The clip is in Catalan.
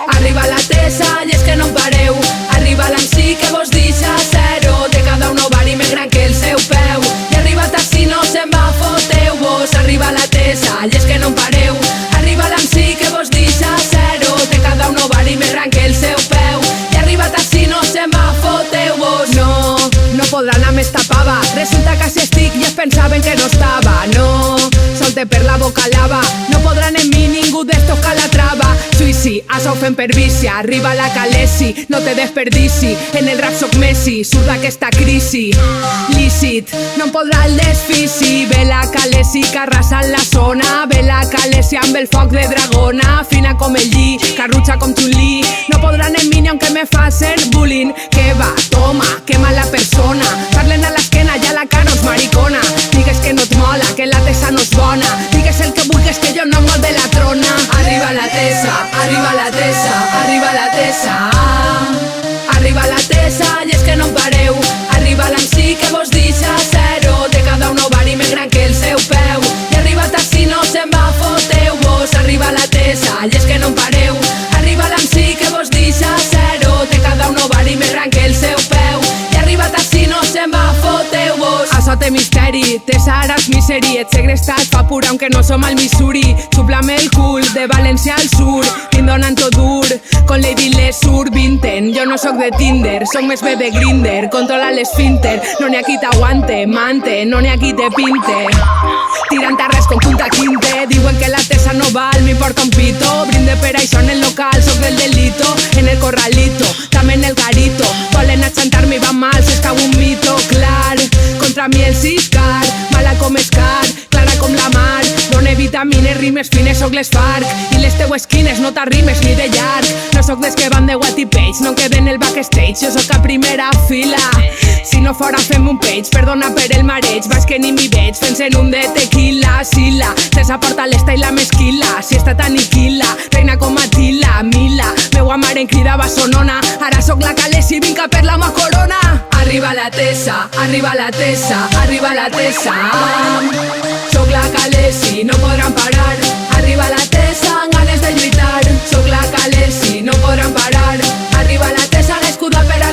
Arriba la Tessa i és que no en pareu. Arriba l'MC que vos deixa zero. Té cada un ovari més gran que el seu peu. I arriba Tassi no se'n va, foteu-vos. Arriba la Tessa i és que no en pareu. Arriba l'MC que vos deixa zero. Té cada un ovari més gran que el seu peu. I arriba Tassi no se'n va, foteu-vos. No podran amb esta pava. Resulta que si estic i es pensaven que no estava. No, solte per la boca lava. No podran en mi ningú d'estos calatrava. Suïci, això ho fem per vici. Arriba la Calesi, no te desperdici. En el rap soc Messi, surt d'aquesta crisi. Lícit, no em podrà el desfici. Ve la Calesi que arrasa en la zona. Ve la Calesi amb el foc de dragona. Fina com el lli, carrutxa com Chun-Li. No podran en mi ni aunque me facen bullying. Que va, toma, que mala persona. Parlen a l'esquena i a la cara us maricona. Digues que no et mola, que la Tessa no és bona. Digues el que vulgues que jo no molt de la trona. Arriba la Tessa, arriba la Tessa, arriba la Tessa. Arriba la Tessa i és que no en pareu. Arriba l'MC que vos deixa zero. Té cada un ovari més gran que el seu peu. I arriba Tassi no se'n va, foteu-vos. Arriba la Tessa i és que no en pareu. Arriba l'MC que vos deixa zero. Té cada un ovari més gran que el seu peu. I arriba Tassi no se'n va, foteu-vos. Això té misteri, Tessa ara és miseri. Et segrestat fa pura aunque no som al Missouri. Xuplame el cul, de València al sur. Tin donant-ho dur, con Lady Lesur Vinten. Jo no sóc de Tinder, sóc més bé de Grindr. Controla l'esfínter, no n'hi ha qui t'aguante. Mante, no n'hi ha qui te pinte. Tirant a res com Punta Quinte. Diuen que la Tessa no val, m'importa un pito. Brinde per això en el local, sóc del delito. En el corralito, també en el garito. Volen achantar-me i van mal, si es cau un mito. Clar, contra mi el Siscar. Mala com Scar, clara com la mar. Done vitamines, rimes fines, sóc les FARC. I les teues quines no t'arrimes ni de llarg. No sóc des que van de Watty Page, no queden el backstage. Jo sóc a primera fila. Si no fora fem un page, perdona per el mareig. Vas que ni m'hi veig, fent-se'n un de tequila. Sila, Tessa porta l'esta i la mesquila. Si està t'aniquila, reina com Atila. Mila, meua mare em cridava sonona. Ara sóc la Calesi, vinc a per la ma corona. Arriba la Tessa, arriba la Tessa, arriba la Tessa. Sóc la Calesi, no podran parar. Arriba la Tessa, amb ganes de lluitar. Sóc la Calesi, no podran parar. Arriba la Tessa, l'escuda per a